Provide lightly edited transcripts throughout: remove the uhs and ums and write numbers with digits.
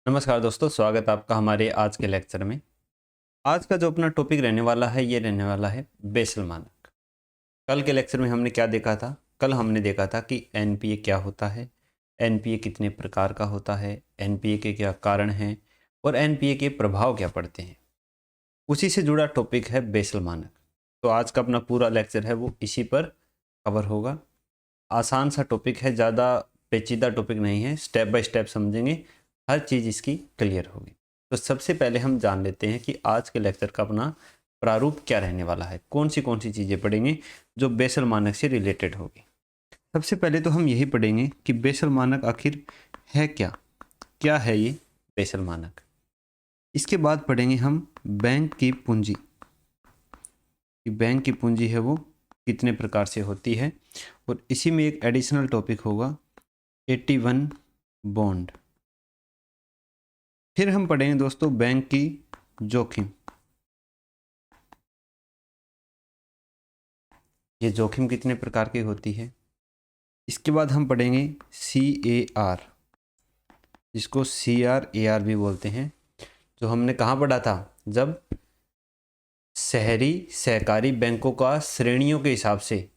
नमस्कार दोस्तों, स्वागत है आपका हमारे आज के लेक्चर में। आज का जो अपना टॉपिक रहने वाला है ये रहने वाला है बेसल मानक। कल के लेक्चर में हमने क्या देखा था? कल हमने देखा था कि एनपीए क्या होता है, एनपीए कितने प्रकार का होता है, एनपीए के क्या कारण हैं और एनपीए के प्रभाव क्या पड़ते हैं। उसी से जुड़ा टॉपिक है बेसल मानक। तो आज का अपना पूरा लेक्चर है वो इसी पर कवर होगा। आसान सा टॉपिक है, ज़्यादा पेचीदा टॉपिक नहीं है, स्टेप बाय स्टेप समझेंगे, हर चीज़ इसकी क्लियर होगी। तो सबसे पहले हम जान लेते हैं कि आज के लेक्चर का अपना प्रारूप क्या रहने वाला है, कौन सी चीज़ें पढ़ेंगे जो बेसल मानक से रिलेटेड होगी। सबसे पहले तो हम यही पढ़ेंगे कि बेसल मानक आखिर है क्या, क्या है ये बेसल मानक। इसके बाद पढ़ेंगे हम बैंक की पूंजी, कि बैंक की पूंजी है वो कितने प्रकार से होती है, और इसी में एक एडिशनल टॉपिक होगा 81 बॉन्ड। फिर हम पढ़ेंगे दोस्तों बैंक की जोखिम, ये जोखिम कितने प्रकार की होती है। इसके बाद हम पढ़ेंगे CAR, जिसको CRAR भी बोलते हैं, जो हमने कहाँ पढ़ा था? जब शहरी सहकारी बैंकों का श्रेणियों के हिसाब से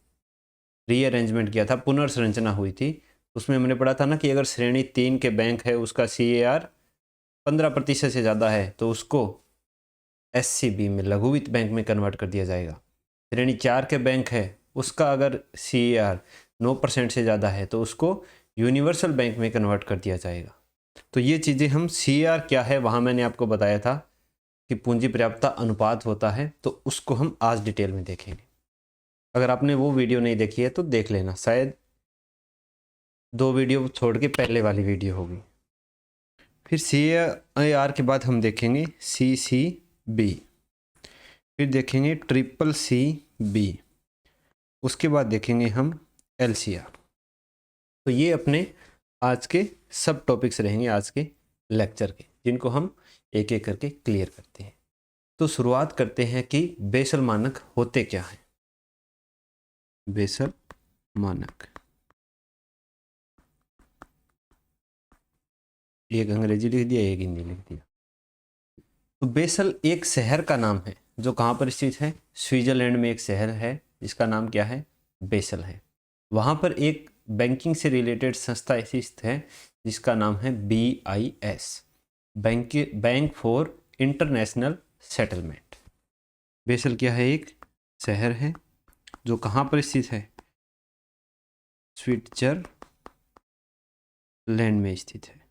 रीअरेंजमेंट किया था, पुनर्संरचना हुई थी, उसमें हमने पढ़ा था ना कि अगर श्रेणी 3 के बैंक है उसका CAR 15% से ज़्यादा है तो उसको SCB में, लघु वित्त बैंक में कन्वर्ट कर दिया जाएगा। श्रेणी 4 के बैंक है उसका अगर CAR 9% से ज़्यादा है तो उसको यूनिवर्सल बैंक में कन्वर्ट कर दिया जाएगा। तो ये चीज़ें हम CAR क्या है वहाँ मैंने आपको बताया था कि पूंजी पर्याप्तता अनुपात होता है, तो उसको हम आज डिटेल में देखेंगे। अगर आपने वो वीडियो नहीं देखी है तो देख लेना, शायद 2 वीडियो छोड़ के पहले वाली वीडियो होगी। फिर CAR के बाद हम देखेंगे CCB, फिर देखेंगे CCCB, उसके बाद देखेंगे हम LCR। तो ये अपने आज के सब टॉपिक्स रहेंगे आज के लेक्चर के, जिनको हम एक एक करके क्लियर करते हैं। तो शुरुआत करते हैं कि बेसल मानक होते क्या हैं। बेसल मानक, एक अंग्रेजी लिख दिया, एक हिंदी लिख दिया। तो बेसल एक शहर का नाम है जो कहाँ पर स्थित है? स्विट्जरलैंड में एक शहर है जिसका नाम क्या है? बेसल है। वहाँ पर एक बैंकिंग से रिलेटेड संस्था ऐसी स्थित है जिसका नाम है BIS, bank for international settlement. Basel क्या है? एक शहर है जो कहाँ पर स्थित है? स्विट्जरलैंड में स्थित है।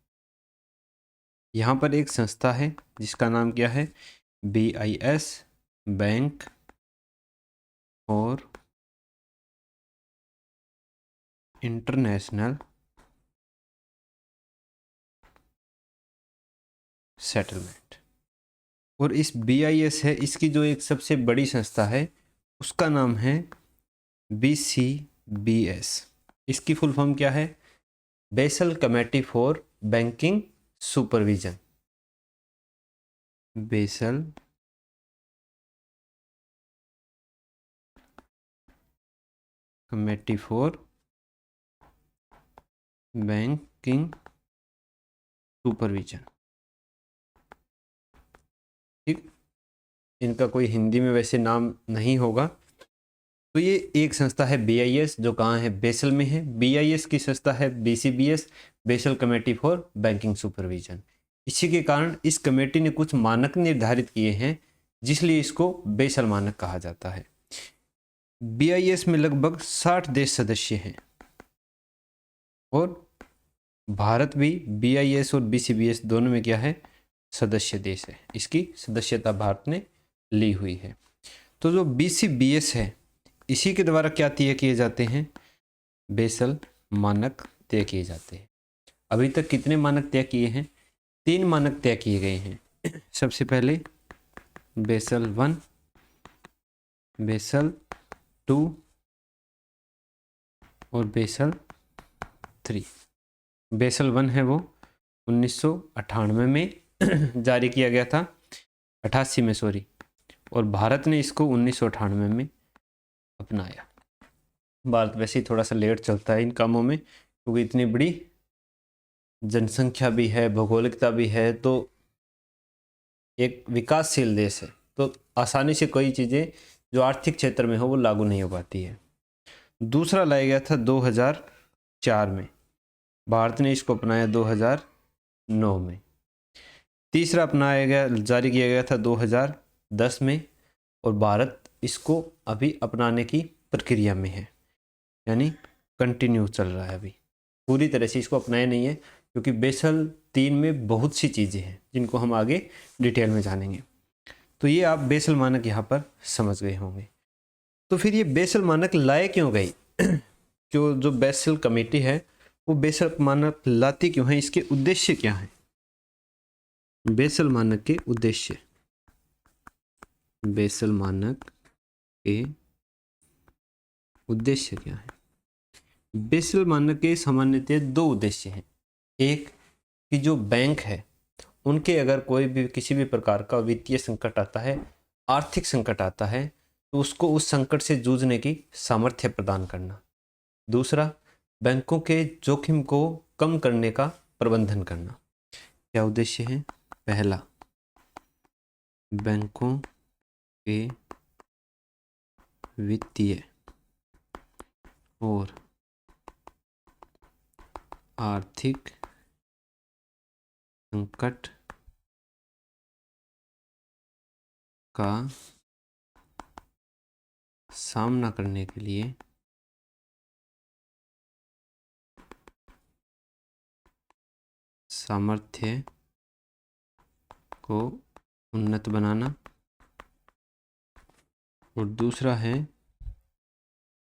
यहाँ पर एक संस्था है जिसका नाम क्या है? BIS, बैंक और इंटरनेशनल सेटलमेंट। और इस BIS है, इसकी जो एक सबसे बड़ी संस्था है उसका नाम है BCBS। इसकी फुल फॉर्म क्या है? Basal committee for banking supervision. Basal committee for banking supervision. ठीक, इनका कोई हिंदी में वैसे नाम नहीं होगा। तो ये एक संस्था है BIS जो कहाँ है? बेसल में है। BIS की संस्था है BCBS, basal committee for banking supervision. इसी के कारण इस कमेटी ने कुछ मानक निर्धारित किए हैं जिसलिए इसको बेसल मानक कहा जाता है। BIS में लगभग 60 देश सदस्य हैं और भारत भी BIS और BCBS दोनों में क्या है? सदस्य देश है। इसकी सदस्यता भारत ने ली हुई है। तो जो BCBS है इसी के द्वारा क्या तय किए जाते हैं? बेसल मानक तय किए जाते हैं। अभी तक कितने मानक तय किए हैं? 3 मानक तय किए गए हैं। सबसे पहले बेसल 1, बेसल 2 और बेसल 3। बेसल 1 है वो 1998 में जारी किया गया था, 88 में सॉरी, और भारत ने इसको 1998 में अपनाया। भारत वैसे ही थोड़ा सा लेट चलता है इन कामों में क्योंकि इतनी बड़ी जनसंख्या भी है, भौगोलिकता भी है, तो एक विकासशील देश है, तो आसानी से कोई चीज़ें जो आर्थिक क्षेत्र में हो वो लागू नहीं हो पाती है। दूसरा लाया गया था 2004 में, भारत ने इसको अपनाया 2009 में। तीसरा अपनाया गया, जारी किया गया था 2010 में, और भारत इसको अभी अपनाने की प्रक्रिया में है, यानी कंटिन्यू चल रहा है, अभी पूरी तरह से इसको अपनाया नहीं है, क्योंकि बेसल 3 में बहुत सी चीज़ें हैं जिनको हम आगे डिटेल में जानेंगे। तो ये आप बेसल मानक यहाँ पर समझ गए होंगे। तो फिर ये बेसल मानक लाए क्यों गई? जो बेसल कमेटी है वो बेसल मानक लाती क्यों है, इसके उद्देश्य क्या है? बेसल मानक के उद्देश्य, बेसल मानक के उद्देश्य क्या है? बेसल मानक के सामान्यतः 2 उद्देश्य हैं। एक कि जो बैंक है उनके अगर कोई भी किसी भी प्रकार का वित्तीय संकट आता है, आर्थिक संकट आता है, तो उसको उस संकट से जूझने की सामर्थ्य प्रदान करना। दूसरा, बैंकों के जोखिम को कम करने का प्रबंधन करना। क्या उद्देश्य है? पहला, बैंकों के वित्तीय और आर्थिक संकट का सामना करने के लिए सामर्थ्य को उन्नत बनाना, और दूसरा है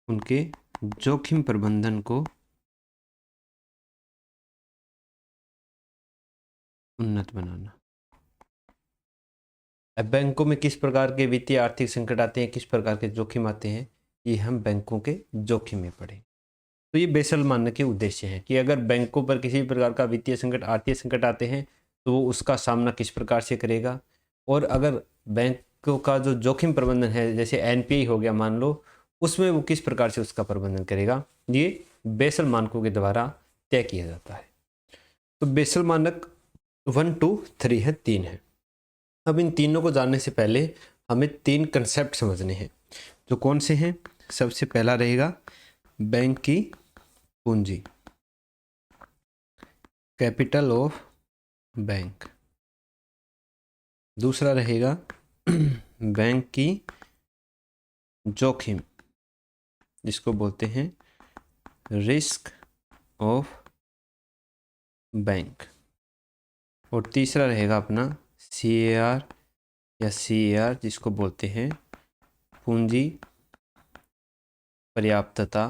उनके जोखिम प्रबंधन को उन्नत बनाना। अब बैंकों में किस प्रकार के वित्तीय आर्थिक संकट आते हैं, किस प्रकार के जोखिम आते हैं, ये हम बैंकों के जोखिम में पढ़ें। तो ये बेसल मानक के उद्देश्य हैं कि अगर बैंकों पर किसी भी प्रकार का वित्तीय संकट, आर्थिक संकट आते हैं तो वो उसका सामना किस प्रकार से करेगा, और अगर बैंकों का जो जोखिम प्रबंधन है, जैसे एनपीए हो गया मान लो, उसमें वो किस प्रकार से उसका प्रबंधन करेगा, ये बेसल मानकों के द्वारा तय किया जाता है। तो बेसल मानक 1, 2, 3 है, 3 है। अब इन तीनों को जानने से पहले हमें 3 कंसेप्ट समझने हैं, जो कौन से हैं? सबसे पहला रहेगा बैंक की पूंजी, कैपिटल ऑफ बैंक। दूसरा रहेगा बैंक की जोखिम, जिसको बोलते हैं रिस्क ऑफ बैंक। और तीसरा रहेगा अपना CAR या CAR, जिसको बोलते हैं पूंजी पर्याप्तता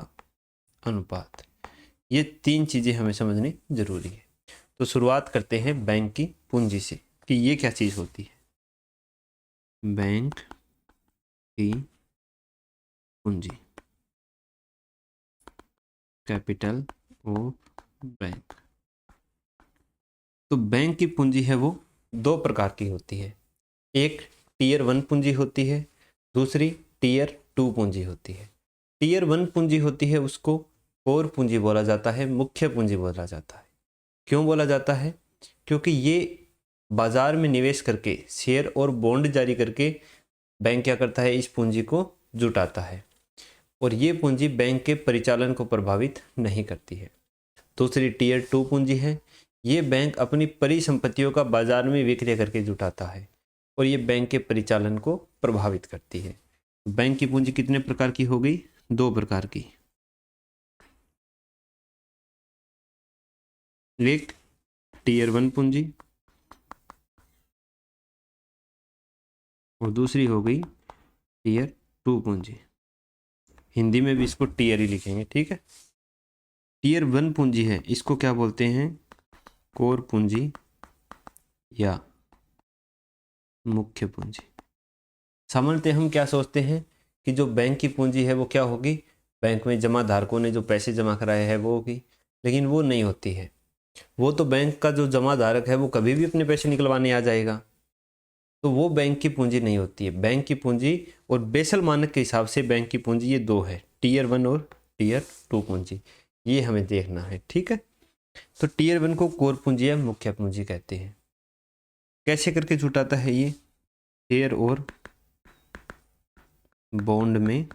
अनुपात। ये 3 चीज़ें हमें समझनी जरूरी है। तो शुरुआत करते हैं बैंक की पूंजी से कि ये क्या चीज़ होती है। बैंक की पूंजी, कैपिटल ऑफ बैंक। तो बैंक की पूंजी है वो 2 प्रकार की होती है। एक Tier 1 पूंजी होती है, दूसरी Tier 2 पूंजी होती है। Tier 1 पूंजी होती है उसको कोर पूंजी बोला जाता है, मुख्य पूंजी बोला जाता है। क्यों बोला जाता है? क्योंकि ये बाजार में निवेश करके शेयर और बॉन्ड जारी करके बैंक क्या करता है, इस पूंजी को जुटाता है, और ये पूंजी बैंक के परिचालन को प्रभावित नहीं करती है। दूसरी Tier 2 पूंजी है, ये बैंक अपनी परिसंपत्तियों का बाजार में विक्रय करके जुटाता है, और ये बैंक के परिचालन को प्रभावित करती है। बैंक की पूंजी कितने प्रकार की हो गई? 2 प्रकार की। एक Tier 1 पूंजी और दूसरी हो गई Tier 2 पूंजी। हिंदी में भी इसको टीयर ही लिखेंगे, ठीक है। Tier 1 पूंजी है, इसको क्या बोलते हैं? कोर पूंजी या मुख्य पूंजी। सामान्यतः हम क्या सोचते हैं कि जो बैंक की पूंजी है वो क्या होगी, बैंक में जमा धारकों ने जो पैसे जमा कराए हैं वो होगी, लेकिन वो नहीं होती है। वो तो बैंक का जो जमा धारक है वो कभी भी अपने पैसे निकलवाने आ जाएगा, तो वो बैंक की पूंजी नहीं होती है। बैंक की पूंजी और बेसल मानक के हिसाब से बैंक की पूंजी ये 2 है, Tier 1 और Tier 2 पूंजी। ये हमें देखना है, ठीक है। तो टीयर 1 को कोर पूंजी या मुख्य पूंजी कहते हैं। कैसे करके जुटाता है ये? शेयर और बॉन्ड में,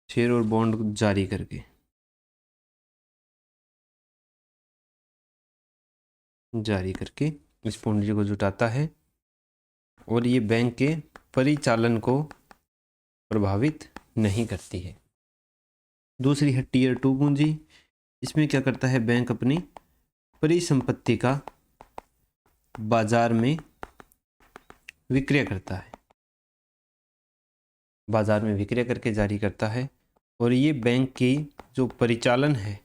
शेयर और बॉन्ड जारी करके, इस पूंजी को जुटाता है और ये बैंक के परिचालन को प्रभावित नहीं करती है। दूसरी है टीयर 2 पूंजी। इसमें क्या करता है? बैंक अपनी परिसंपत्ति का बाजार में विक्रय करता है, बाजार में विक्रय करके जारी करता है और ये बैंक की जो परिचालन है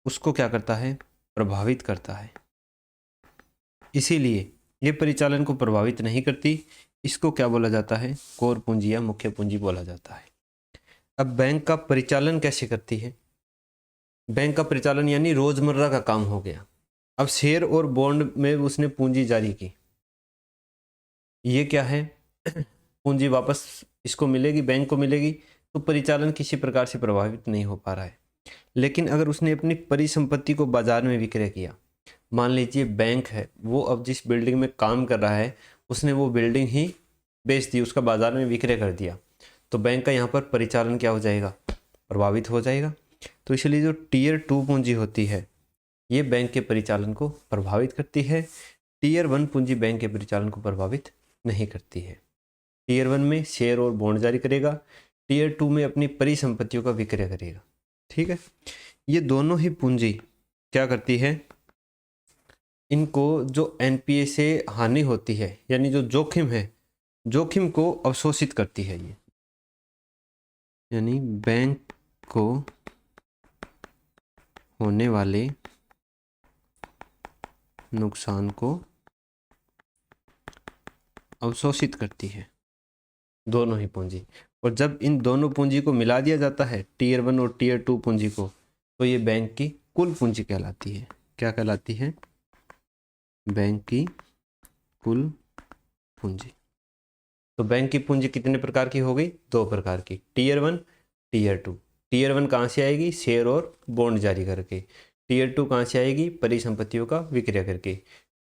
उसको क्या करता है? प्रभावित करता है। इसीलिए ये परिचालन को प्रभावित नहीं करती, इसको क्या बोला जाता है? कोर पूंजी या मुख्य पूंजी बोला जाता है। अब बैंक का परिचालन कैसे करती है? बैंक का परिचालन यानी रोजमर्रा का काम हो गया। अब शेयर और बॉन्ड में उसने पूंजी जारी की, ये क्या है? पूंजी वापस इसको मिलेगी, बैंक को मिलेगी, तो परिचालन किसी प्रकार से प्रभावित नहीं हो पा रहा है। लेकिन अगर उसने अपनी परिसंपत्ति को बाजार में विक्रय किया, मान लीजिए बैंक है, वो अब जिस बिल्डिंग में काम कर रहा है उसने वो बिल्डिंग ही बेच दी, उसका बाजार में विक्रय कर दिया, तो बैंक का यहाँ पर परिचालन क्या हो जाएगा? प्रभावित हो जाएगा। तो इसलिए जो टीयर 2 पूंजी होती है ये बैंक के परिचालन को प्रभावित करती है। टीयर 1 पूंजी बैंक के परिचालन को प्रभावित नहीं करती है। टीयर 1 में शेयर और बॉन्ड जारी करेगा, टीयर 2 में अपनी परिसंपत्तियों का विक्रय करेगा। ठीक है, ये दोनों ही पूंजी क्या करती है? इनको जो एनपीए से हानि होती है यानी जो जोखिम है, जोखिम को अवशोषित करती है ये, यानी बैंक को होने वाले नुकसान को अवशोषित करती है, दोनों ही पूंजी। और जब इन दोनों पूंजी को मिला दिया जाता है, टीयर 1 और टीयर 2 पूंजी को, तो ये बैंक की कुल पूंजी कहलाती है। क्या कहलाती है? बैंक की कुल पूंजी। तो बैंक की पूंजी कितने प्रकार की हो गई? 2 प्रकार की, टीयर 1, टीयर 2। टीयर 1 कहाँ से आएगी? शेयर और बॉन्ड जारी करके। टीयर 2 कहाँ से आएगी? परिसंपत्तियों का विक्रय करके।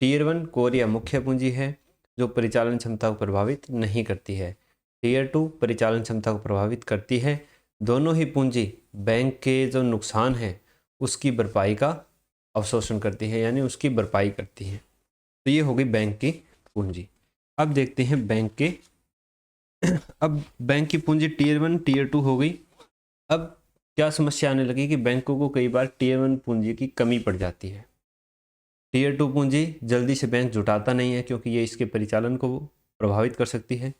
टीयर 1 कोर या मुख्य पूंजी है जो परिचालन क्षमता को प्रभावित नहीं करती है। टीयर 2 परिचालन क्षमता को प्रभावित करती है। दोनों ही पूंजी बैंक के जो नुकसान है उसकी भरपाई का अवशोषण करती है, यानी उसकी भरपाई करती है। तो ये हो गई बैंक की पूंजी। अब देखते हैं बैंक के अब बैंक की पूंजी टीयर 1 टीयर 2 हो गई। अब क्या समस्या आने लगी कि बैंकों को कई बार टीयर 1 पूंजी की कमी पड़ जाती है। टीयर 2 पूंजी जल्दी से बैंक जुटाता नहीं है क्योंकि ये इसके परिचालन को प्रभावित कर सकती है।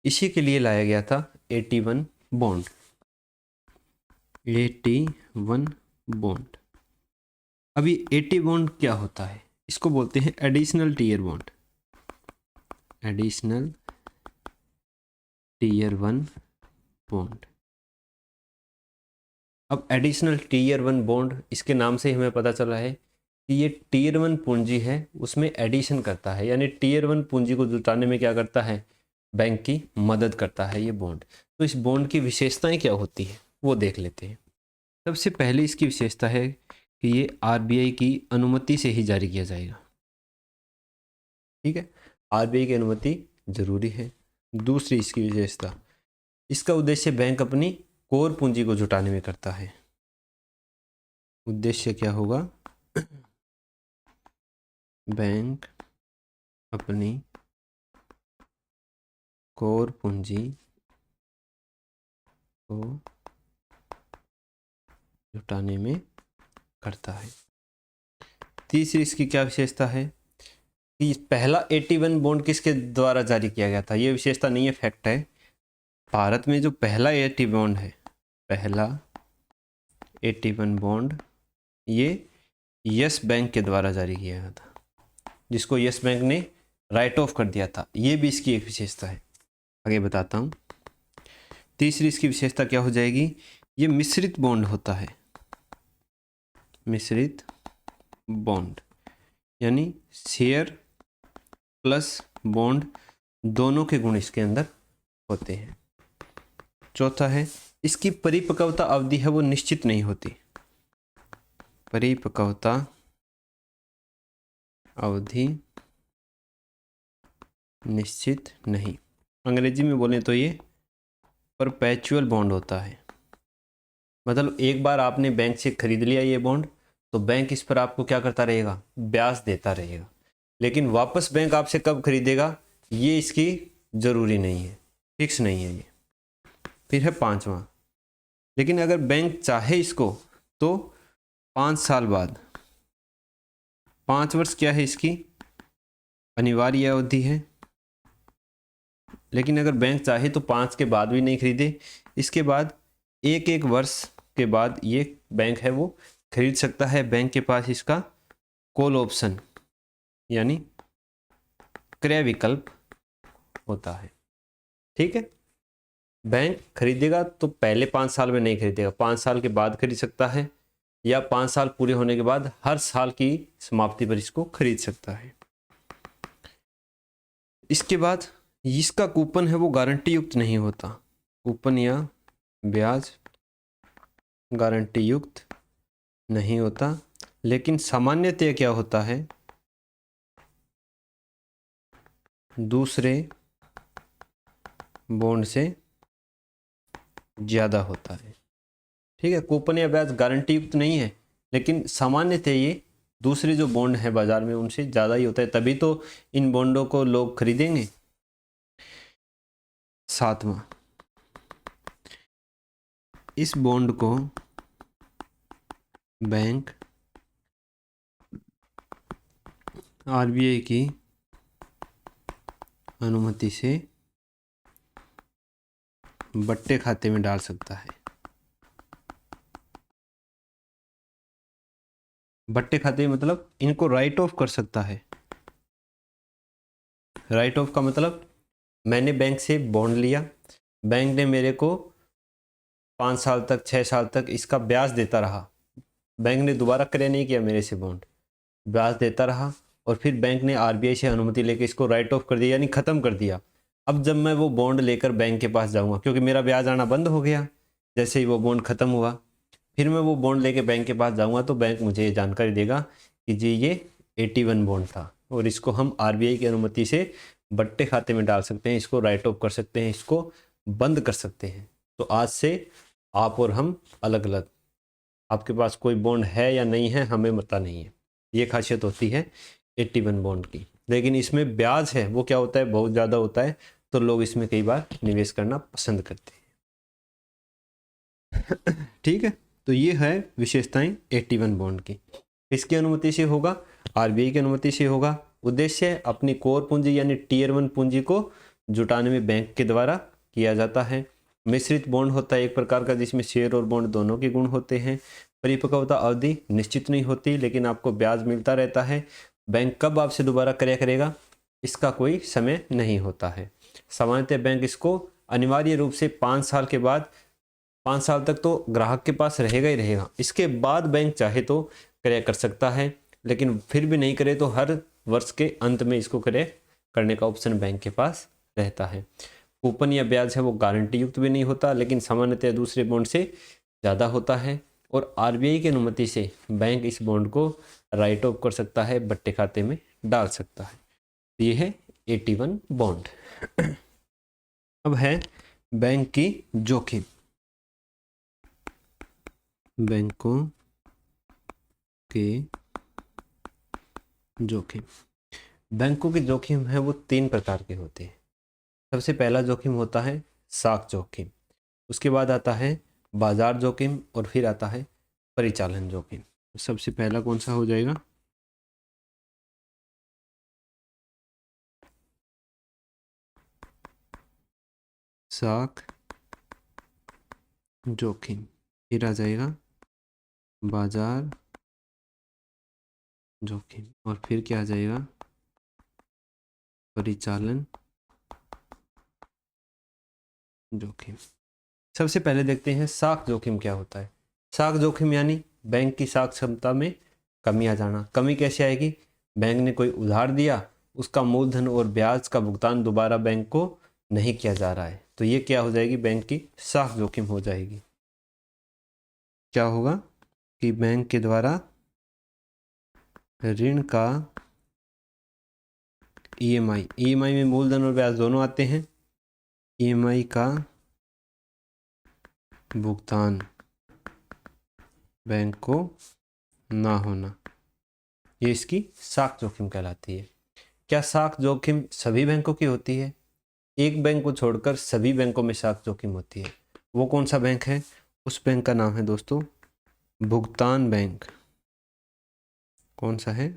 इसी के लिए लाया गया था AT1 बॉन्ड। AT1 bond. अभी AT बॉन्ड क्या होता है? इसको बोलते हैं additional tier bond, additional tier 1 bond. अब एडिशनल टीयर 1 बॉन्ड, इसके नाम से हमें पता चला है कि ये टीयर 1 पूंजी है उसमें एडिशन करता है, यानी टीयर 1 पूंजी को जुटाने में क्या करता है? बैंक की मदद करता है ये बॉन्ड। तो इस बॉन्ड की विशेषताएं क्या होती है वो देख लेते हैं। सबसे पहले इसकी विशेषता है कि ये RBI की अनुमति से ही जारी किया जाएगा। ठीक है, RBI की अनुमति जरूरी है। दूसरी इसकी विशेषता, इसका उद्देश्य बैंक अपनी कोर पूंजी को जुटाने में करता है। उद्देश्य क्या होगा? बैंक अपनी कोर पूंजी को जुटाने में करता है। तीसरी इसकी क्या विशेषता है कि पहला AT1 बॉन्ड किसके द्वारा जारी किया गया था? ये विशेषता नहीं है, फैक्ट है। भारत में जो पहला AT बॉन्ड है, पहला AT1 बॉन्ड, ये यस बैंक के द्वारा जारी किया गया था, जिसको यस बैंक ने राइट ऑफ कर दिया था। ये भी इसकी एक विशेषता है, आगे बताता हूँ। तीसरी इसकी विशेषता क्या हो जाएगी? ये मिश्रित बॉन्ड होता है, मिश्रित बॉन्ड, यानी शेयर प्लस बॉन्ड दोनों के गुण इसके अंदर होते हैं। चौथा है इसकी परिपक्वता अवधि है वो निश्चित नहीं होती, परिपक्वता अवधि निश्चित नहीं। अंग्रेजी में बोलें तो ये परपेचुअल बॉन्ड होता है। मतलब एक बार आपने बैंक से खरीद लिया ये बॉन्ड, तो बैंक इस पर आपको क्या करता रहेगा, ब्याज देता रहेगा। लेकिन वापस बैंक आपसे कब खरीदेगा ये इसकी ज़रूरी नहीं है, फिक्स नहीं है ये। फिर है पांचवा, लेकिन अगर बैंक चाहे इसको तो 5 साल बाद, 5 वर्ष क्या है इसकी अनिवार्य अवधि है। लेकिन अगर बैंक चाहे तो 5 के बाद भी नहीं खरीदे, इसके बाद एक वर्ष के बाद ये बैंक है वो खरीद सकता है। बैंक के पास इसका कॉल ऑप्शन यानी क्रय विकल्प होता है। ठीक है, बैंक खरीदेगा तो पहले 5 साल में नहीं खरीदेगा, 5 साल के बाद खरीद सकता है, या 5 साल पूरे होने के बाद हर साल की समाप्ति पर इसको खरीद सकता है। इसके बाद इसका कूपन है वो गारंटी युक्त नहीं होता। कूपन या ब्याज गारंटी युक्त नहीं होता, लेकिन सामान्यतः क्या होता है, दूसरे बॉन्ड से ज़्यादा होता है। ठीक है, कूपन या ब्याज गारंटी युक्त नहीं है, लेकिन सामान्यतः ये दूसरे जो बॉन्ड है बाजार में उनसे ज़्यादा ही होता है, तभी तो इन बॉन्डों को लोग खरीदेंगे। सातवां, इस बॉन्ड को बैंक आरबीआई की अनुमति से बट्टे खाते में डाल सकता है। बट्टे खाते मतलब इनको राइट ऑफ कर सकता है। राइट ऑफ का मतलब मैंने बैंक से बॉन्ड लिया, बैंक ने मेरे को 5 साल तक 6 साल तक इसका ब्याज देता रहा, बैंक ने दोबारा क्रय नहीं किया मेरे से बॉन्ड, ब्याज देता रहा, और फिर बैंक ने आरबीआई से अनुमति लेकर इसको राइट ऑफ कर दिया यानी ख़त्म कर दिया। अब जब मैं वो बॉन्ड लेकर बैंक के पास जाऊंगा, क्योंकि मेरा ब्याज आना बंद हो गया जैसे ही वो बॉन्ड ख़त्म हुआ, फिर मैं वो बॉन्ड लेके बैंक के पास जाऊंगा तो बैंक मुझे ये जानकारी देगा कि जी ये 81 बॉन्ड था और इसको हम आरबीआई की अनुमति से बट्टे खाते में डाल सकते हैं, इसको राइट ऑफ कर सकते हैं, इसको बंद कर सकते हैं। तो आज से आप और हम अलग अलग, आपके पास कोई बॉन्ड है या नहीं है हमें पता नहीं है, ये खासियत होती है 81 बॉन्ड की। लेकिन इसमें ब्याज है वो क्या होता है, बहुत ज़्यादा होता है, तो लोग इसमें कई बार निवेश करना पसंद करते हैं। ठीक है, तो ये है विशेषताएं 81 बॉन्ड की। किसकी अनुमति से होगा, आरबीआई की अनुमति से होगा। उद्देश्य अपनी कोर पूंजी यानी टियर 1 पूंजी को जुटाने में बैंक के द्वारा किया जाता है। मिश्रित बॉन्ड होता है एक प्रकार का जिसमें शेयर और बॉन्ड दोनों के गुण होते हैं। परिपक्वता अवधि निश्चित नहीं होती लेकिन आपको ब्याज मिलता रहता है। बैंक कब आपसे दोबारा क्रय करेगा इसका कोई समय नहीं होता है। सामान्यतः बैंक इसको अनिवार्य रूप से 5 साल के बाद, 5 साल तक तो ग्राहक के पास रहेगा ही रहेगा, इसके बाद बैंक चाहे तो क्रय कर सकता है, लेकिन फिर भी नहीं करे तो हर वर्ष के अंत में इसको क्रय करने का ऑप्शन बैंक के पास रहता है। कूपन या ब्याज है वो गारंटी युक्त भी नहीं होता लेकिन सामान्यतः दूसरे बॉन्ड से ज़्यादा होता है, और आरबीआई की अनुमति से बैंक इस बॉन्ड को राइट ऑफ कर सकता है, बट्टे खाते में डाल सकता है। ये है 81 बॉन्ड। अब है बैंक की जोखिम। बैंकों के जोखिम, बैंकों के जोखिम है वो 3 प्रकार के होते हैं। सबसे पहला जोखिम होता है साख जोखिम, उसके बाद आता है बाजार जोखिम और फिर आता है परिचालन जोखिम। सबसे पहला कौन सा हो जाएगा, साख जोखिम, फिर आ जाएगा बाजार जोखिम और फिर क्या आ जाएगा परिचालन जोखिम। सबसे पहले देखते हैं साख जोखिम क्या होता है। साख जोखिम यानी बैंक की साख क्षमता में कमी आ जाना। कमी कैसे आएगी, बैंक ने कोई उधार दिया, उसका मूलधन और ब्याज का भुगतान दोबारा बैंक को नहीं किया जा रहा है, तो ये क्या हो जाएगी, बैंक की साख जोखिम हो जाएगी। क्या होगा कि बैंक के द्वारा ऋण का ईएमआई, ईएमआई में मूलधन और ब्याज दोनों आते हैं। ईएमआई का भुगतान बैंक को ना होना, ये इसकी साख जोखिम कहलाती है। क्या साख जोखिम सभी बैंकों की होती है? एक बैंक को छोड़कर सभी बैंकों में साख जोखिम होती है। वो कौन सा बैंक है? उस बैंक का नाम है दोस्तों भुगतान बैंक। कौन सा है?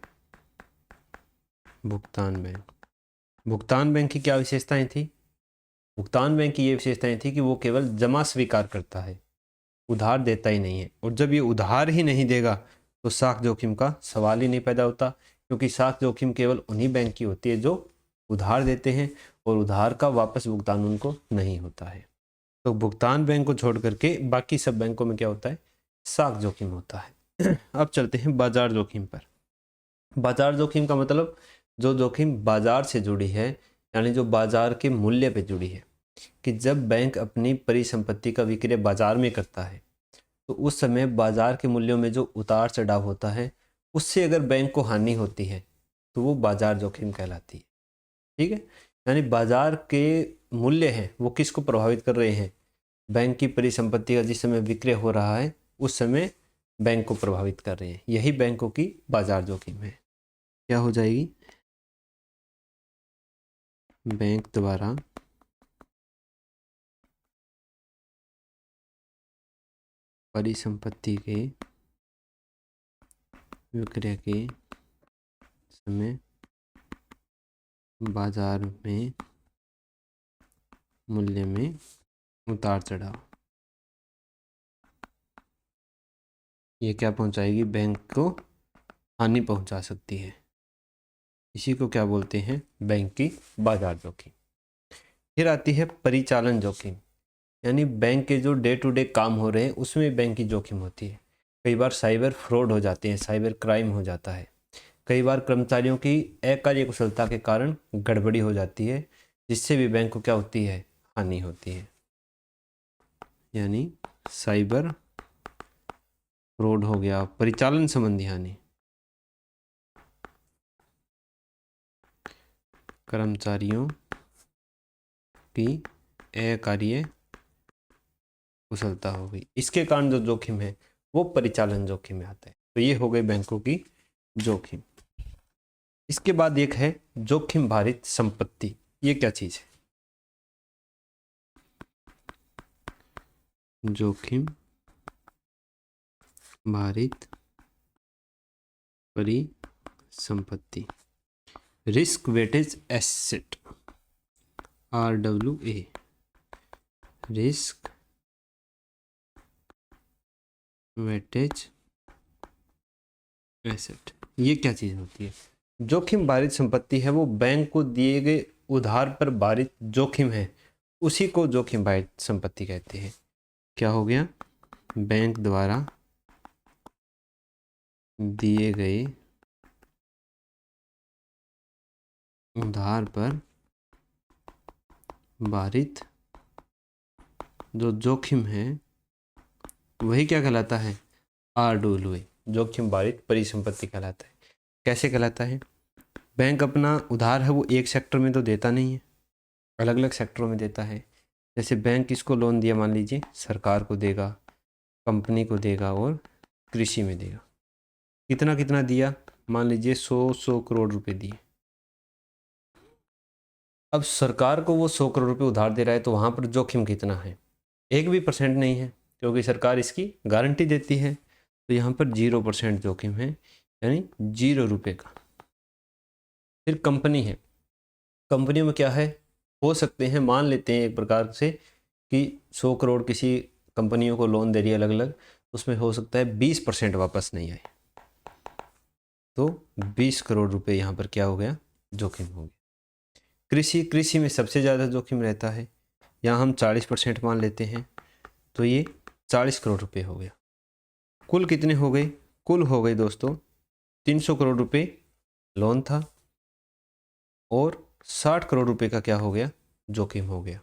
भुगतान बैंक। भुगतान बैंक की क्या विशेषताएं थी? भुगतान बैंक की ये विशेषताएं थी कि वो केवल जमा स्वीकार करता है, उधार देता ही नहीं है। और जब ये उधार ही नहीं देगा तो साख जोखिम का सवाल ही नहीं पैदा होता, क्योंकि साख जोखिम केवल उन्हीं बैंक की होती है जो उधार देते हैं और उधार का वापस भुगतान उनको नहीं होता है। तो भुगतान बैंक को छोड़ करके बाकी सब बैंकों में क्या होता है? साख जोखिम होता है। अब चलते हैं बाजार जोखिम पर। बाजार जोखिम का मतलब जो जोखिम बाजार से जुड़ी है, यानी जो बाजार के मूल्य पे जुड़ी है, कि जब बैंक अपनी परिसंपत्ति का विक्रय बाजार में करता है तो उस समय बाजार के मूल्यों में जो उतार चढ़ाव होता है उससे अगर बैंक को हानि होती है तो वो बाजार जोखिम कहलाती है। ठीक है, यानी बाजार के मूल्य हैं वो किसको प्रभावित कर रहे हैं? बैंक की परिसंपत्ति का जिस समय विक्रय हो रहा है उस समय बैंक को प्रभावित कर रहे हैं। यही बैंकों की बाजार जोखिम है। क्या हो जाएगी? बैंक द्वारा परिसंपत्ति के विक्रय के समय बाजार में मूल्य में उतार चढ़ाव, ये क्या पहुंचाएगी? बैंक को हानि पहुंचा सकती है। इसी को क्या बोलते हैं? बैंक की बाजार जोखिम। फिर आती है परिचालन जोखिम, यानी बैंक के जो डे टू डे काम हो रहे हैं उसमें बैंक की जोखिम होती है। कई बार साइबर फ्रॉड हो जाते हैं, साइबर क्राइम हो जाता है। कई बार कर्मचारियों की अकार्यकुशलता के कारण गड़बड़ी हो जाती है, जिससे भी बैंक को क्या होती है? हानि होती है। यानी साइबर फ्रॉड हो गया, परिचालन संबंधी हानि, कर्मचारियों की अकार्य कुशलता हो गई, इसके कारण जो जोखिम है वो परिचालन जोखिम में आता है। तो ये हो गए बैंकों की जोखिम। इसके बाद एक है जोखिम भारित संपत्ति। ये क्या चीज है? जोखिम भारित परिसंपत्ति, risk weightage asset, RWA, risk weightage asset. ये क्या चीज होती है? जोखिम भारित संपत्ति है वो बैंक को दिए गए उधार पर भारित जोखिम है, उसी को जोखिम भारित संपत्ति कहते हैं। क्या हो गया? बैंक द्वारा दिए गए उधार पर भारित जो जोखिम है वही क्या कहलाता है? RWA, जोखिम भारित परिसंपत्ति कहलाता है। कैसे कहलाता है? बैंक अपना उधार है वो एक सेक्टर में तो देता नहीं है, अलग अलग सेक्टरों में देता है। जैसे बैंक किसको लोन दिया, मान लीजिए सरकार को देगा, कंपनी को देगा और कृषि में देगा। कितना कितना दिया? मान लीजिए 100 करोड़ रुपए दिए। अब सरकार को वो 100 करोड़ रुपए उधार दे रहा है तो वहाँ पर जोखिम कितना है? 1% नहीं है, क्योंकि सरकार इसकी गारंटी देती है। तो यहाँ पर 0% जोखिम है, यानी 0 रुपये का। फिर कंपनी है, कंपनियों में क्या है? हो सकते हैं, मान लेते हैं एक प्रकार से कि 100 करोड़ किसी कंपनियों को लोन दे रही है अलग अलग, उसमें हो सकता है 20% वापस नहीं आए, तो 20 करोड़ रुपए यहाँ पर क्या हो गया? जोखिम हो गया। कृषि में सबसे ज़्यादा जोखिम रहता है, यहाँ हम 40% मान लेते हैं, तो ये 40 करोड़ रुपए हो गया। कुल कितने हो गए? कुल हो गए दोस्तों 300 करोड़ रुपए लोन था और 60 करोड़ रुपए का क्या हो गया? जोखिम हो गया।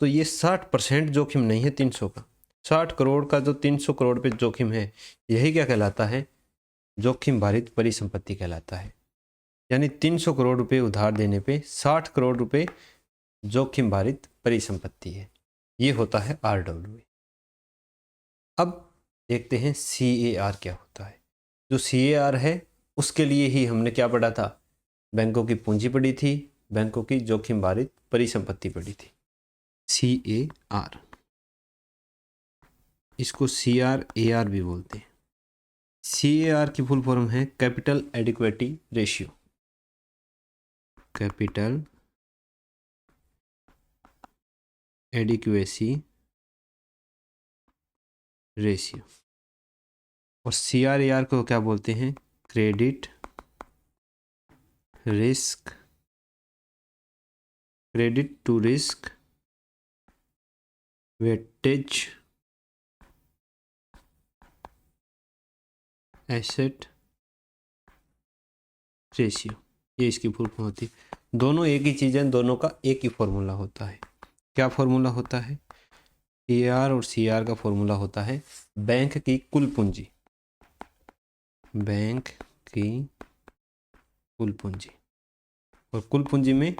तो ये 60% जोखिम नहीं है 300 का, 60 करोड़ का जो 300 करोड़ पे जोखिम है, यही क्या कहलाता है? जोखिम भारित परिसंपत्ति कहलाता है। यानी 300 करोड़ रुपए उधार देने पे 60 करोड़ रुपए जोखिम भारित परिसंपत्ति है। ये होता है RWA। अब देखते हैं CAR क्या होता है। जो CAR है उसके लिए ही हमने क्या पढ़ा था, बैंकों की पूंजी पढ़ी थी, बैंकों की जोखिम भारित परिसंपत्ति पढ़ी थी। CAR, इसको CRAR भी बोलते हैं। CAR की फुल फॉर्म है capital adequacy ratio. Capital adequacy ratio. और CRAR को क्या बोलते हैं, credit to risk weightage asset ratio, ये इसकी फुल फॉर्म होती है। दोनों एक ही चीज़ है, दोनों का एक ही फॉर्मूला होता है। क्या फॉर्मूला होता है, AR और CR का फॉर्मूला होता है बैंक की कुल पूंजी, बैंक की कुल पूंजी, और कुल पूंजी में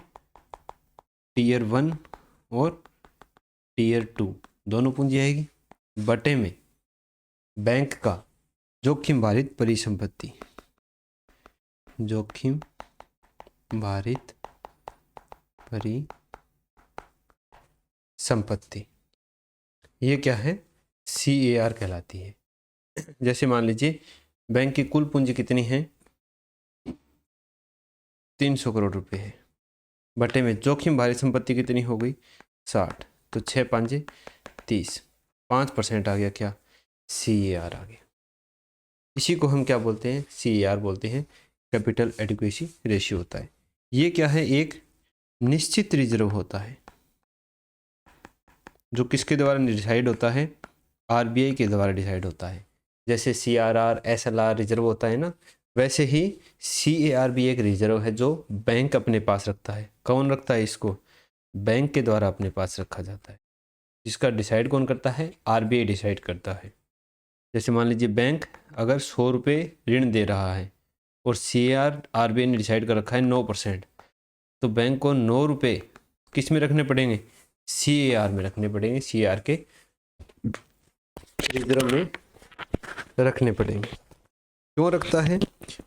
Tier 1 और Tier 2 दोनों पूंजी आएगी, बटे में बैंक का जोखिम भारित परिसंपत्ति, जोखिम भारित परिसंपत्ति, ये क्या है, CAR कहलाती है। जैसे मान लीजिए बैंक की कुल पूंजी कितनी है, 300 करोड़ रुपए है, बटे में जोखिम भारित संपत्ति कितनी हो गई, 60, तो 6 5 30, 5% आ गया, क्या, CAR आ गया। इसी को हम क्या बोलते हैं, CAR बोलते हैं, कैपिटल एडिक्वेसी रेशियो होता है। ये क्या है, एक निश्चित रिजर्व होता है जो किसके द्वारा डिसाइड होता है, RBI के द्वारा डिसाइड होता है। जैसे CRR SLR रिजर्व होता है ना, वैसे ही CAR भी एक रिजर्व है जो बैंक अपने पास रखता है। कौन रखता है इसको, बैंक के द्वारा अपने पास रखा जाता है। जिसका डिसाइड कौन करता है, RBI डिसाइड करता है। जैसे मान लीजिए बैंक अगर 100 रुपये ऋण दे रहा है और CAR RBI ने डिसाइड कर रखा है 9%, तो बैंक को 9 रुपये किस में रखने पड़ेंगे, CAR में रखने पड़ेंगे, CAR के रिजर्व में रखने पड़ेंगे। क्यों रखता है,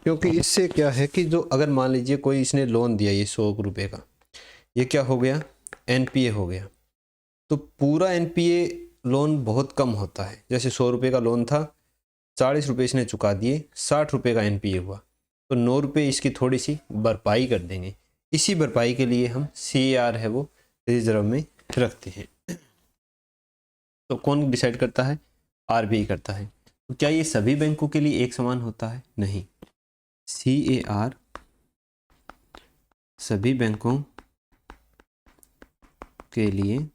क्योंकि इससे क्या है कि जो अगर मान लीजिए कोई इसने लोन दिया ये 100 रुपये का, ये क्या हो गया, NPA हो गया, तो पूरा NPA लोन बहुत कम होता है। जैसे 100 रुपये का लोन था, 40 रुपये इसने चुका दिए, 60 रुपये का NPA हुआ, तो 9 रुपये इसकी थोड़ी सी भरपाई कर देंगे। इसी भरपाई के लिए हम CAR है वो रिजर्व में रखते हैं। तो कौन डिसाइड करता है, RBI करता है। तो क्या ये सभी बैंकों के लिए एक समान होता है, नहीं। CAR सभी बैंकों के लिए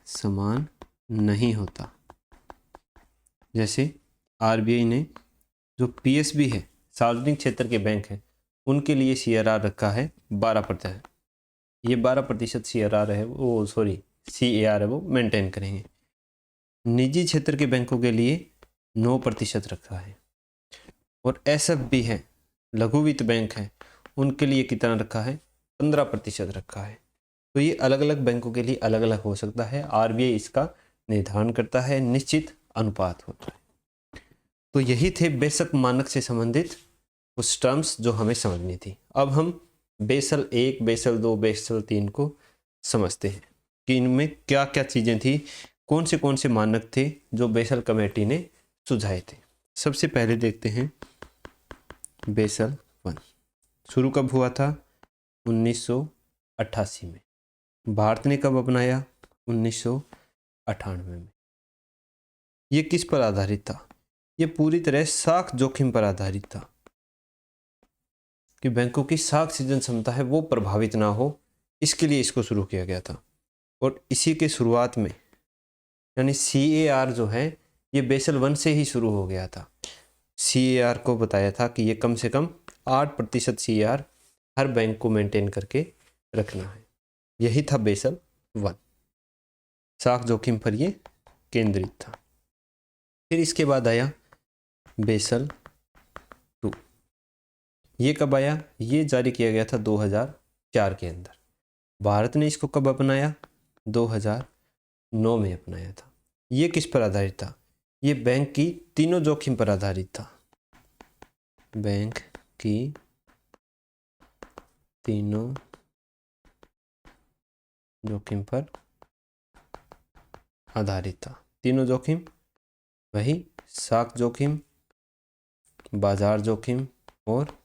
समान नहीं होता। जैसे RBI ने जो PSB है, सार्वजनिक क्षेत्र के बैंक हैं, उनके लिए CRR रखा है 12%। ये 12% CRR है वो, सॉरी CAR है वो मेंटेन करेंगे। निजी क्षेत्र के बैंकों के लिए 9% रखा है, और SFB है, लघु वित्त बैंक है, उनके लिए कितना रखा है, 15% रखा है। तो ये अलग अलग बैंकों के लिए अलग अलग हो सकता है। RBI इसका निर्धारण करता है, निश्चित अनुपात होता है। तो यही थे बेसिक मानक से संबंधित कुछ टर्म्स जो हमें समझनी थी। अब हम बेसल 1, बेसल 2, बेसल 3 को समझते हैं कि इनमें क्या क्या चीज़ें थी, कौन से मानक थे जो बेसल कमेटी ने सुझाए थे। सबसे पहले देखते हैं बेसल 1 शुरू कब हुआ था, 1988 में। भारत ने कब अपनाया, 1998 में। ये किस पर आधारित था, ये पूरी तरह साख जोखिम पर आधारित था कि बैंकों की साख सीजन क्षमता है वो प्रभावित ना हो, इसके लिए इसको शुरू किया गया था। और इसी के शुरुआत में यानी CAR जो है ये बेसल 1 से ही शुरू हो गया था। CAR को बताया था कि ये कम से कम 8% CAR हर बैंक को मेंटेन करके रखना है। यही था बेसल 1, साख जोखिम पर ये केंद्रित था। फिर इसके बाद आया बेसल ये कब आया? ये जारी किया गया था 2004 के अंदर। भारत ने इसको कब अपनाया? 2009 में अपनाया था। ये किस पर आधारित था? ये बैंक की तीनों जोखिम पर आधारित था। बैंक की तीनों जोखिम पर आधारित था। तीनों जोखिम वही साख जोखिम, बाजार जोखिम और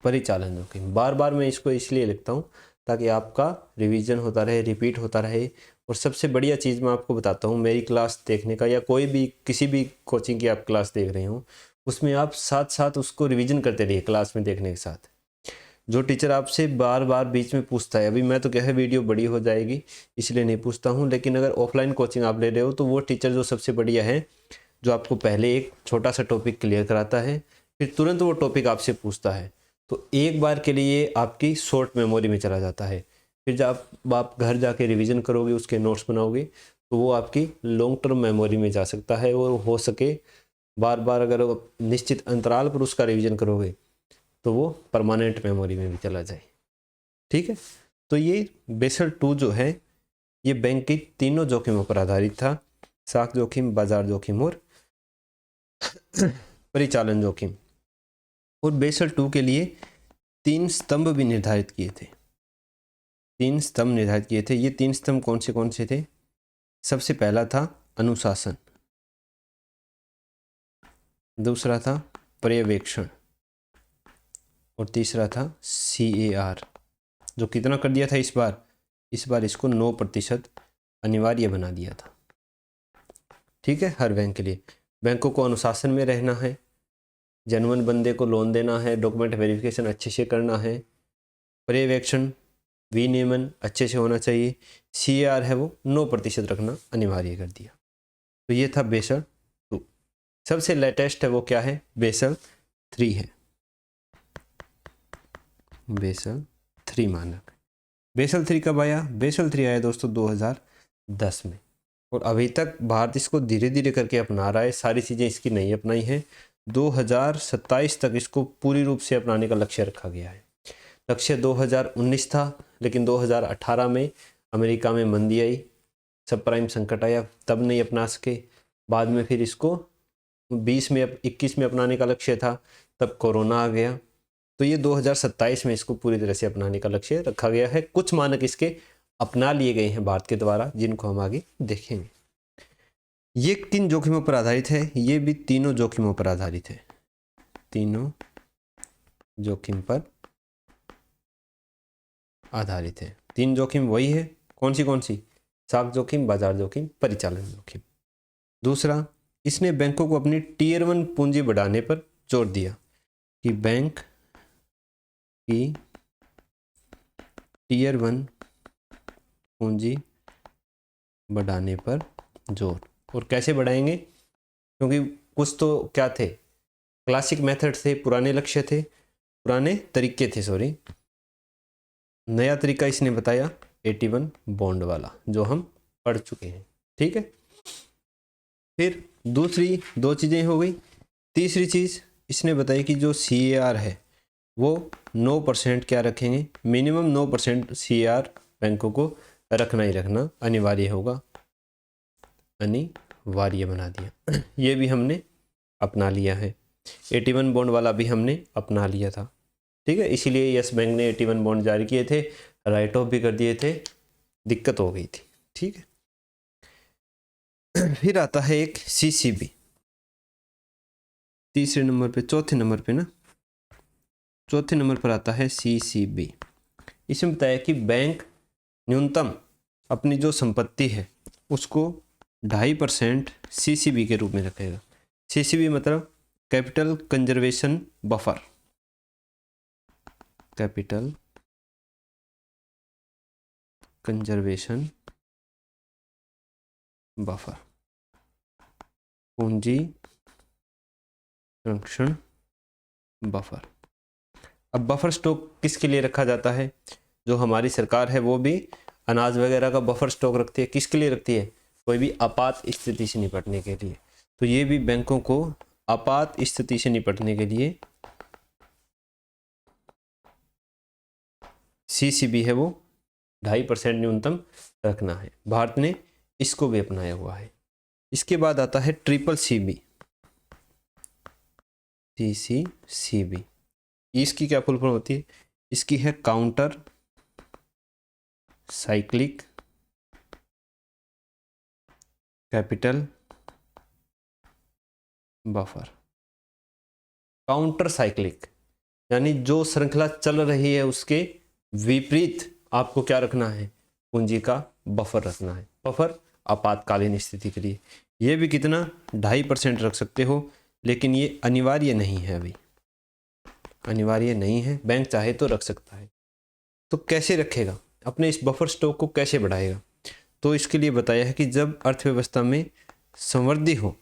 परिचालन जोखिम। बार बार मैं इसको इसलिए लिखता हूँ ताकि आपका रिवीजन होता रहे, रिपीट होता रहे। और सबसे बढ़िया चीज़ मैं आपको बताता हूँ, मेरी क्लास देखने का या कोई भी किसी भी कोचिंग की आप क्लास देख रहे हो, उसमें आप साथ साथ उसको रिवीजन करते रहिए क्लास में देखने के साथ। जो टीचर आपसे बार बार बीच में पूछता है, अभी मैं तो क्या है वीडियो बड़ी हो जाएगी इसलिए नहीं पूछता हूँ, लेकिन अगर ऑफलाइन कोचिंग आप ले रहे हो तो वो टीचर जो सबसे बढ़िया है, जो आपको पहले एक छोटा सा टॉपिक क्लियर कराता है, फिर तुरंत वो टॉपिक आपसे पूछता है, तो एक बार के लिए आपकी शॉर्ट मेमोरी में चला जाता है। फिर जब आप घर जाके रिवीजन करोगे, उसके नोट्स बनाओगे, तो वो आपकी लॉन्ग टर्म मेमोरी में जा सकता है। और हो सके बार बार अगर निश्चित अंतराल पर उसका रिवीजन करोगे तो वो परमानेंट मेमोरी में भी चला जाए। ठीक है, तो ये बेसल 2 जो है ये बैंक की तीनों जोखिमों पर आधारित था, साख जोखिम, बाजार जोखिम और परिचालन जोखिम। और बेसल 2 के लिए 3 स्तंभ भी निर्धारित किए थे। 3 स्तंभ निर्धारित किए थे। ये 3 स्तंभ कौन से थे? सबसे पहला था अनुशासन, दूसरा था पर्यवेक्षण और तीसरा था CAR, जो कितना कर दिया था इस बार इसको 9% अनिवार्य बना दिया था। ठीक है, हर बैंक के लिए। बैंकों को अनुशासन में रहना है, जेन्युइन बंदे को लोन देना है, डॉक्यूमेंट वेरिफिकेशन अच्छे से करना है, पर्यवेक्षण विनियमन अच्छे से होना चाहिए, CAR है वो 9% रखना अनिवार्य कर दिया। तो ये था बेसल 2। सबसे लेटेस्ट है वो क्या है? बेसल 3 है। बेसल 3 मानक। बेसल 3 कब आया? बेसल 3 आया दोस्तों 2010 में। और अभी तक भारत इसको धीरे धीरे करके अपना रहा है, सारी चीज़ें इसकी नहीं अपनाई हैं। 2027 तक इसको पूरी रूप से अपनाने का लक्ष्य रखा गया है। लक्ष्य 2019 था, लेकिन 2018 में अमेरिका में मंदी आई, सब प्राइम संकट आया, तब नहीं अपना सके। बाद में फिर इसको 21 में अपनाने का लक्ष्य था, तब कोरोना आ गया। तो ये 2027 में इसको पूरी तरह से अपनाने का लक्ष्य रखा गया है। कुछ मानक इसके अपना लिए गए हैं भारत के द्वारा, जिनको हम आगे देखेंगे। ये किन जोखिमों पर आधारित है? ये भी तीनों जोखिमों पर आधारित है। तीनों जोखिम पर आधारित है। 3 जोखिम वही है, कौन सी? साख जोखिम, बाजार जोखिम, परिचालन जोखिम। दूसरा, इसने बैंकों को अपनी टियर 1 पूंजी बढ़ाने पर जोर दिया कि बैंक की टियर 1 पूंजी बढ़ाने पर जोर। और कैसे बढ़ाएंगे? क्योंकि कुछ तो क्या थे, क्लासिक मेथड थे, पुराने लक्ष्य थे, पुराने तरीके थे, सॉरी। नया तरीका इसने बताया 81 बॉन्ड वाला, जो हम पढ़ चुके हैं। ठीक है, फिर दूसरी 2 चीज़ें हो गई। तीसरी चीज़ इसने बताई कि जो CAR है वो 9% क्या रखेंगे, मिनिमम 9% CAR बैंकों को रखना ही रखना अनिवार्य होगा, अनिवार्य बना दिया। ये भी हमने अपना लिया है। 81 बॉन्ड वाला भी हमने अपना लिया था। ठीक है, इसीलिए यस बैंक ने 81 बॉन्ड जारी किए थे, राइट ऑफ भी कर दिए थे, दिक्कत हो गई थी। ठीक है, फिर आता है एक CCB, तीसरे नंबर पे, चौथे नंबर पे ना, चौथे नंबर पर आता है CCB। इसमें बताया कि बैंक न्यूनतम अपनी जो संपत्ति है उसको 2.5% CCB के रूप में रखेगा। CCB मतलब capital conservation buffer, capital conservation buffer, पूंजी संरक्षण बफर। अब बफर स्टॉक किसके लिए रखा जाता है? जो हमारी सरकार है वो भी अनाज वगैरह का बफर स्टॉक रखती है। किसके लिए रखती है? कोई भी आपात स्थिति से निपटने के लिए। तो ये भी बैंकों को आपात स्थिति से निपटने के लिए CCB है वो 2.5% न्यूनतम रखना है। भारत ने इसको भी अपनाया हुआ है। इसके बाद आता है CCCB। CCCB इसकी क्या फुल फॉर्म होती है? इसकी है counter cyclic capital buffer. Counter cyclic यानी जो श्रृंखला चल रही है उसके विपरीत आपको क्या रखना है? पूंजी का बफर रखना है। बफर आपातकालीन स्थिति के लिए। ये भी कितना? 2.5% रख सकते हो, लेकिन ये अनिवार्य नहीं है, अभी अनिवार्य नहीं है। बैंक चाहे तो रख सकता है। तो कैसे रखेगा? अपने इस बफर स्टॉक को कैसे बढ़ाएगा? तो इसके लिए बताया है कि जब अर्थव्यवस्था में समृद्धि हो,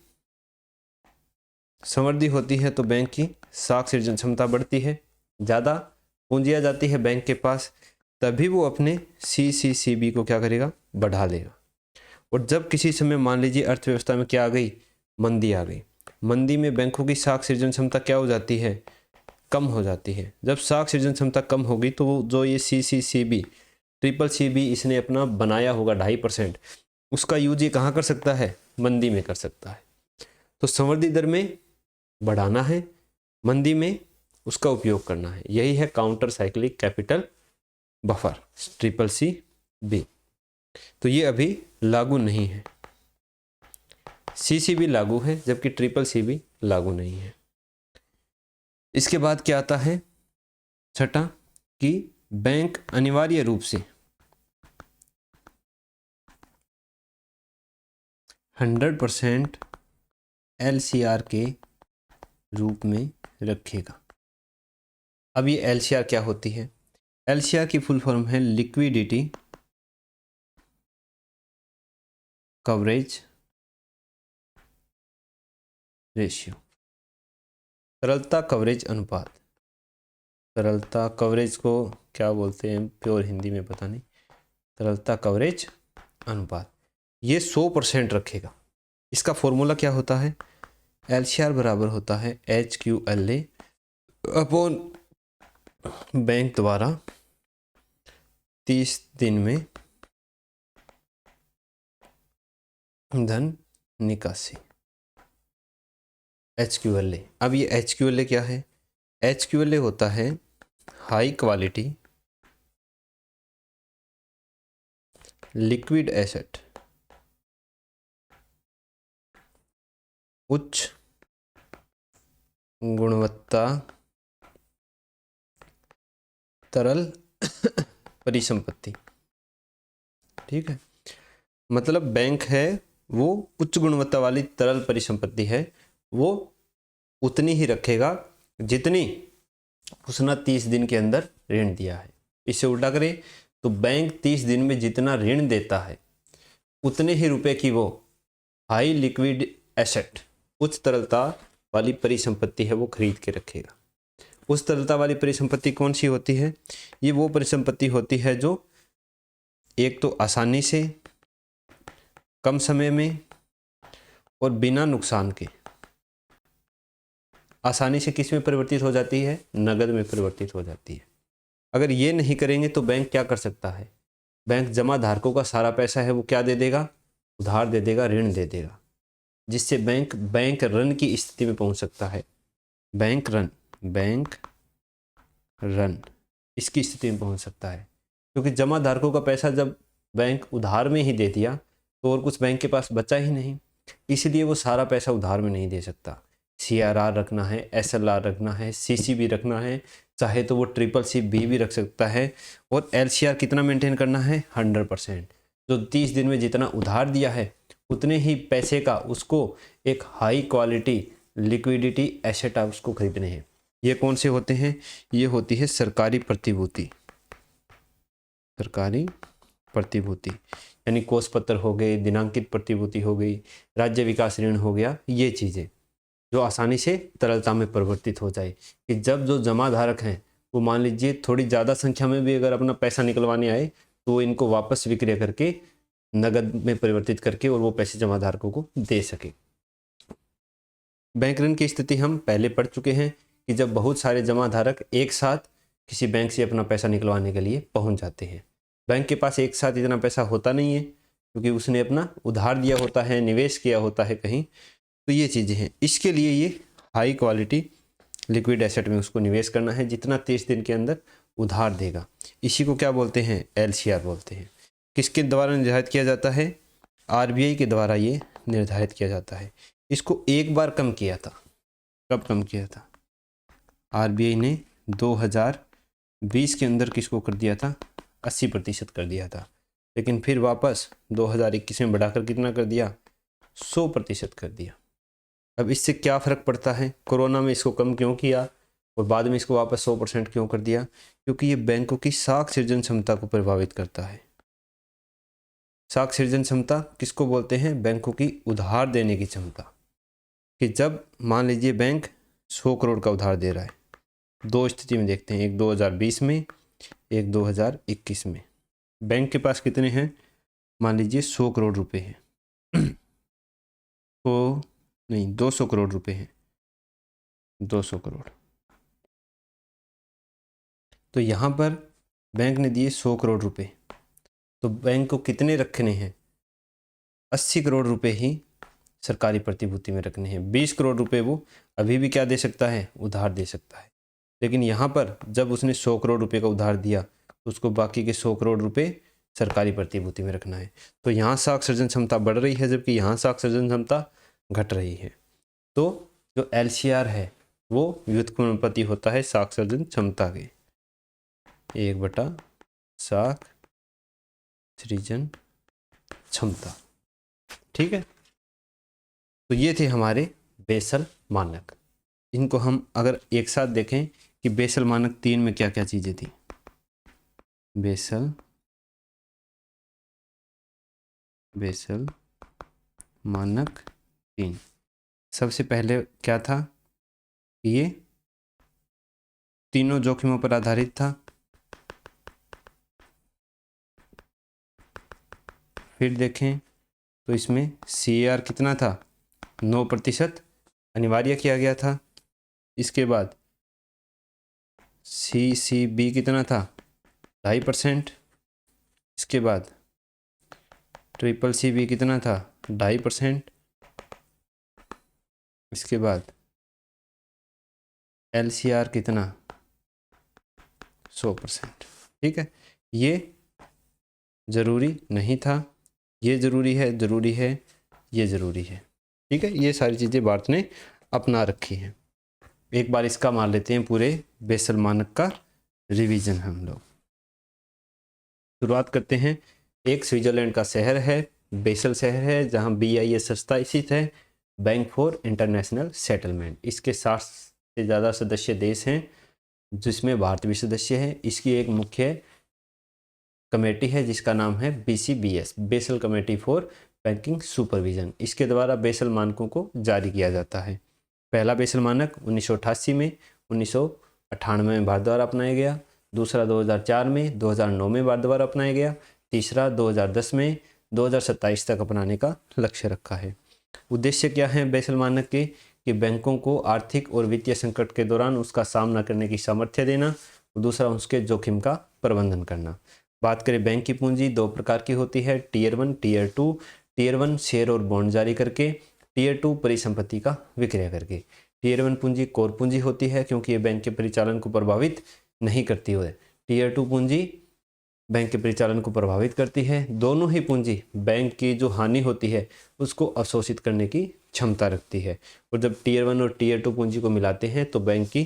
समृद्धि होती है तो बैंक की साख सृजन क्षमता बढ़ती है, ज़्यादा पूंजी आ जाती है बैंक के पास, तभी वो अपने CCCB को क्या करेगा? बढ़ा देगा। और जब किसी समय मान लीजिए अर्थव्यवस्था में क्या आ गई? मंदी आ गई। मंदी में बैंकों की साख सृजन क्षमता क्या हो जाती है? कम हो जाती है। जब साख सृजन क्षमता कम होगी तो वो जो ये CCCB CCCB इसने अपना बनाया होगा 2.5%, उसका यूज ये कहाँ कर सकता है? मंदी में कर सकता है। तो समृद्धि दर में बढ़ाना है, मंदी में उसका उपयोग करना है। यही है counter cyclic capital buffer CCCB। तो ये अभी लागू नहीं है। CCB लागू है जबकि CCCB लागू नहीं है। इसके बाद क्या आता है? छठा कि बैंक अनिवार्य रूप से 100% LCR के रूप में रखेगा। अब ये LCR क्या होती है? LCR की फुल फॉर्म है लिक्विडिटी कवरेज रेशियो, तरलता कवरेज अनुपात। तरलता कवरेज को क्या बोलते हैं प्योर हिंदी में पता नहीं, तरलता कवरेज अनुपात। ये 100% रखेगा। इसका फॉर्मूला क्या होता है? LCR बराबर होता है HQLA अपॉन बैंक द्वारा 30 दिन में धन निकासी, HQLA। अब ये HQLA क्या है? HQLA होता है हाई क्वालिटी लिक्विड एसेट, उच्च गुणवत्ता तरल परिसंपत्ति। ठीक है, मतलब बैंक है वो उच्च गुणवत्ता वाली तरल परिसंपत्ति है, वो उतनी ही रखेगा जितनी उसने 30 दिन के अंदर ऋण दिया है। इसे उल्टा करें तो बैंक 30 दिन में जितना ऋण देता है उतने ही रुपए की वो हाई लिक्विड एसेट, उच्च तरलता वाली परिसंपत्ति है, वो खरीद के रखेगा। उस तरलता वाली परिसंपत्ति कौन सी होती है? ये वो परिसंपत्ति होती है जो एक तो आसानी से, कम समय में और बिना नुकसान के आसानी से किस में परिवर्तित हो जाती है? नगद में परिवर्तित हो जाती है। अगर ये नहीं करेंगे तो बैंक क्या कर सकता है? बैंक जमा धारकों का सारा पैसा है वो क्या दे देगा? उधार दे देगा, ऋण दे देगा, जिससे बैंक रन की स्थिति में पहुंच सकता है। बैंक रन इसकी स्थिति में पहुंच सकता है, क्योंकि जमा धारकों का पैसा जब बैंक उधार में ही दे दिया तो और कुछ बैंक के पास बचा ही नहीं, इसलिए वो सारा पैसा उधार में नहीं दे सकता। CRR रखना है, SLR रखना है, CCB रखना है, चाहे तो वो CCCB भी रख सकता है। और LCR कितना मेंटेन करना है? 100%। जो 30 दिन में जितना उधार दिया है उतने ही पैसे का उसको एक हाई क्वालिटी लिक्विडिटी एसेट आप उसको खरीदने हैं। ये कौन से होते हैं? ये होती है सरकारी प्रतिभूति। सरकारी प्रतिभूति यानी कोष पत्र हो गए, दिनांकित प्रतिभूति हो गई, राज्य विकास ऋण हो गया, ये चीज़ें जो आसानी से तरलता में परिवर्तित हो जाए कि जब जो जमा धारक हैं वो मान लीजिए थोड़ी ज़्यादा संख्या में भी अगर अपना पैसा निकलवाने आए तो इनको वापस विक्रय करके नगद में परिवर्तित करके और वो पैसे जमा धारकों को दे सके। बैंक ऋण की स्थिति हम पहले पढ़ चुके हैं कि जब बहुत सारे जमा धारक एक साथ किसी बैंक से अपना पैसा निकलवाने के लिए पहुंच जाते हैं। बैंक के पास एक साथ इतना पैसा होता नहीं है, क्योंकि उसने अपना उधार दिया होता है, निवेश किया होता है कहीं। तो ये चीज़ें हैं, इसके लिए ये हाई क्वालिटी लिक्विड एसेट में उसको निवेश करना है, जितना 30 दिन के अंदर उधार देगा। इसी को क्या बोलते हैं? LCR बोलते हैं। किसके द्वारा निर्धारित किया जाता है? RBI के द्वारा ये निर्धारित किया जाता है। इसको एक बार कम किया था। कब कम किया था? RBI ने 2020 के अंदर किसको कर दिया था? 80% कर दिया था। लेकिन फिर वापस 2021 में बढ़ाकर कितना कर दिया? 100% कर दिया। अब इससे क्या फ़र्क पड़ता है? कोरोना में इसको कम क्यों किया और बाद में इसको वापस 100% क्यों कर दिया? क्योंकि ये बैंकों की साख सृजन क्षमता को प्रभावित करता है। साख सृजन क्षमता किसको बोलते हैं? बैंकों की उधार देने की क्षमता। कि जब मान लीजिए बैंक 100 करोड़ का उधार दे रहा है, दो स्थिति में देखते हैं, एक 2020 में, एक 2021 में। बैंक के पास कितने हैं? मान लीजिए 100 करोड़ रुपए हैं तो नहीं, 200 करोड़ रुपए हैं, 200 करोड़। तो यहाँ पर बैंक ने दिए 100 करोड़ रुपए, तो बैंक को कितने रखने हैं? 80 करोड़ रुपए ही सरकारी प्रतिभूति में रखने हैं। 20 करोड़ रुपए वो अभी भी क्या दे सकता है? उधार दे सकता है। लेकिन यहाँ पर जब उसने 100 करोड़ रुपए का उधार दिया तो उसको बाकी के 100 करोड़ रुपए सरकारी प्रतिभूति में रखना है। तो यहाँ साख सृजन क्षमता बढ़ रही है, जबकि यहाँ साख सृजन क्षमता घट रही है। तो जो LCR है वो व्युत्क्रमानुपाती होता है साख सृजन क्षमता के, 1/, साख सृजन क्षमता। ठीक है, तो ये थे हमारे बेसल मानक। इनको हम अगर एक साथ देखें कि बेसल मानक 3 में क्या क्या चीज़ें थी। बेसल मानक 3, सबसे पहले क्या था? ये तीनों जोखिमों पर आधारित था। फिर देखें तो इसमें CAR कितना था? 9% अनिवार्य किया गया था। इसके बाद CCB कितना था? 2.5%। इसके बाद CCCB कितना था? 2.5%। इसके बाद LCR कितना? 100%। ठीक है, ये ज़रूरी नहीं था, ये ज़रूरी है, ज़रूरी है, ये ज़रूरी है। ठीक है, ये सारी चीज़ें भारत ने अपना रखी हैं। एक बार इसका मान लेते हैं, पूरे बेसल मानक का रिवीजन हम लोग। शुरुआत करते हैं। एक स्विट्जरलैंड का शहर है, बेसल शहर है, जहां BIS संस्था स्थित है, बैंक फॉर इंटरनेशनल सेटलमेंट। इसके 60 से ज़्यादा सदस्य देश हैं, जिसमें भारत भी सदस्य है। इसकी एक मुख्य कमेटी है जिसका नाम है BCBS, basal committee for banking supervision. इसके द्वारा बेसल मानकों को जारी किया जाता है। पहला बेसल मानक 1988 में, 1998 में भारत द्वारा अपनाया गया। दूसरा 2004 में, 2009 में भारत द्वारा अपनाया गया। तीसरा 2010 में, 2027 तक अपनाने का लक्ष्य रखा है। उद्देश्य क्या है बेसल मानक के? कि बैंकों को आर्थिक और वित्तीय संकट के दौरान उसका सामना करने की सामर्थ्य देना, और दूसरा उसके जोखिम का प्रबंधन करना। बात करें बैंक की पूंजी, 2 प्रकार की होती है, Tier 1, Tier 2। Tier 1 शेयर और बॉन्ड जारी करके, Tier 2 परिसंपत्ति का विक्रय करके। Tier 1 पूंजी कोर पूंजी होती है, क्योंकि ये बैंक के परिचालन को प्रभावित नहीं करती है। Tier 2 पूंजी बैंक के परिचालन को प्रभावित करती है। दोनों ही पूंजी बैंक की जो हानि होती है उसको अवशोषित करने की क्षमता रखती है। और जब Tier 1 और Tier 2 पूंजी को मिलाते हैं तो बैंक की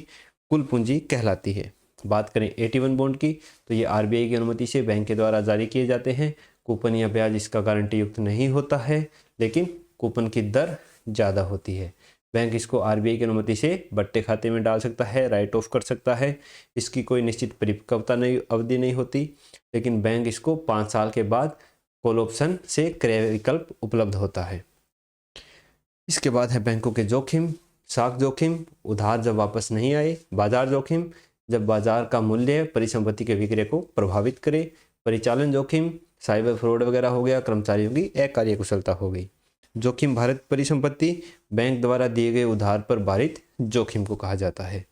कुल पूंजी कहलाती है। बात करें AT1 बॉन्ड की, तो ये RBI की अनुमति से बैंक के द्वारा जारी किए जाते हैं। कूपन या ब्याज इसका गारंटी युक्त नहीं होता है, लेकिन कूपन की दर ज़्यादा होती है। बैंक इसको RBI की अनुमति से बट्टे खाते में डाल सकता है, राइट ऑफ कर सकता है। इसकी कोई निश्चित परिपक्वता नहीं, अवधि नहीं होती, लेकिन बैंक इसको 5 साल के बाद कॉल ऑप्शन से क्रय विकल्प उपलब्ध होता है। इसके बाद है बैंकों के जोखिम। साख जोखिम, उधार जब वापस नहीं आए। बाजार जोखिम, जब बाजार का मूल्य परिसंपत्ति के विक्रय को प्रभावित करे। परिचालन जोखिम, साइबर फ्रॉड वगैरह हो गया, कर्मचारियों की अकार्यकुशलता हो गई। जोखिम भारित परिसंपत्ति, बैंक द्वारा दिए गए उधार पर भारित जोखिम को कहा जाता है।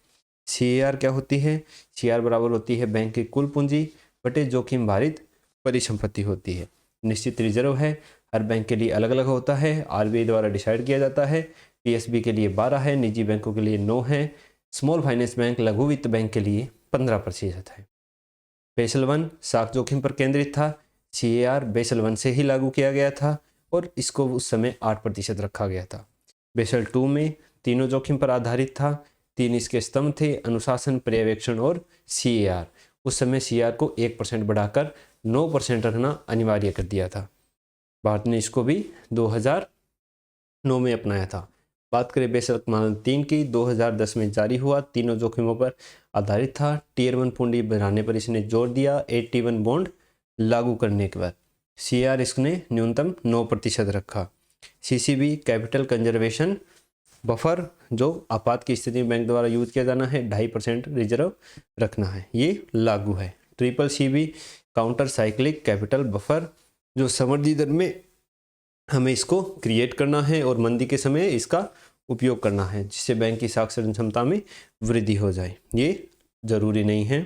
CAR क्या होती है? CAR बराबर होती है बैंक की कुल पूंजी बटे जोखिम भारित परिसंपत्ति होती है। निश्चित रिजर्व है, हर बैंक के लिए अलग अलग होता है, RBI द्वारा डिसाइड किया जाता है। PSB के लिए 12 है, निजी बैंकों के लिए 9 है, स्मॉल फाइनेंस बैंक लघु वित्त बैंक के लिए 15% है। बेसल 1 साख जोखिम पर केंद्रित था। CAR बेसल 1 से ही लागू किया गया था और इसको उस समय 8% रखा गया था। बेसल 2 में तीनों जोखिम पर आधारित था। 3 इसके स्तंभ थे, अनुशासन, पर्यवेक्षण और CAR। उस समय CAR को 1% बढ़ाकर 9% रखना अनिवार्य कर दिया था। भारत ने इसको भी 2009 में अपनाया था। बात करें बेसल मानक 3 की, 2010 में जारी हुआ, तीनों जोखिमों पर आधारित था। Tier 1 पूंजी बढ़ाने पर इसने जोर दिया 81 बॉन्ड लागू करने के बाद। CAR इसने न्यूनतम 9% रखा। CCB कैपिटल कंजर्वेशन बफर जो आपात की स्थिति में बैंक द्वारा यूज किया जाना है, 2.5% रिजर्व रखना है, ये लागू है। CCCB counter cyclic capital buffer जो समृद्धि दर में हमें इसको क्रिएट करना है और मंदी के समय इसका उपयोग करना है जिससे बैंक की साख सर्जन क्षमता में वृद्धि हो जाए, ये जरूरी नहीं है।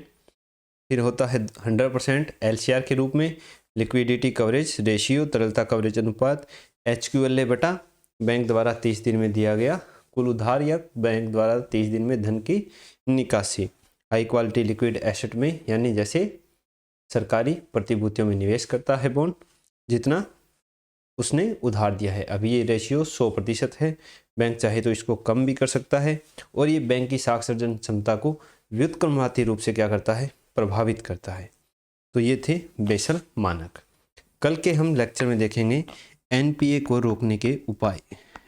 फिर होता है 100% LCR के रूप में लिक्विडिटी कवरेज रेशियो, तरलता कवरेज अनुपात, HQLA बटा बैंक द्वारा 30 दिन में दिया गया कुल उधार या बैंक द्वारा 30 दिन में धन की निकासी। हाई क्वालिटी लिक्विड एसेट में यानी जैसे सरकारी प्रतिभूतियों में निवेश करता है बॉन्ड, जितना उसने उधार दिया है। अभी ये रेशियो 100% है, बैंक चाहे तो इसको कम भी कर सकता है और ये बैंक की साख सर्जन क्षमता को व्युत्क्रमाती रूप से क्या करता है, प्रभावित करता है। तो ये थे बेसल मानक। कल के हम लेक्चर में देखेंगे NPA को रोकने के उपाय।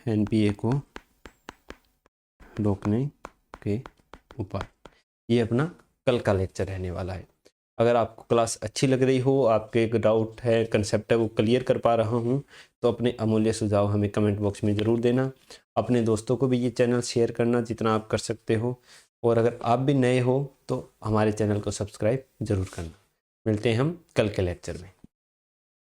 NPA को रोकने के उपाय, ये अपना कल का लेक्चर रहने वाला है। अगर आपको क्लास अच्छी लग रही हो, आपके एक डाउट है, कंसेप्ट है, वो क्लियर कर पा रहा हूँ, तो अपने अमूल्य सुझाव हमें कमेंट बॉक्स में ज़रूर देना। अपने दोस्तों को भी ये चैनल शेयर करना जितना आप कर सकते हो, और अगर आप भी नए हो तो हमारे चैनल को सब्सक्राइब ज़रूर करना। मिलते हैं हम कल के लेक्चर में।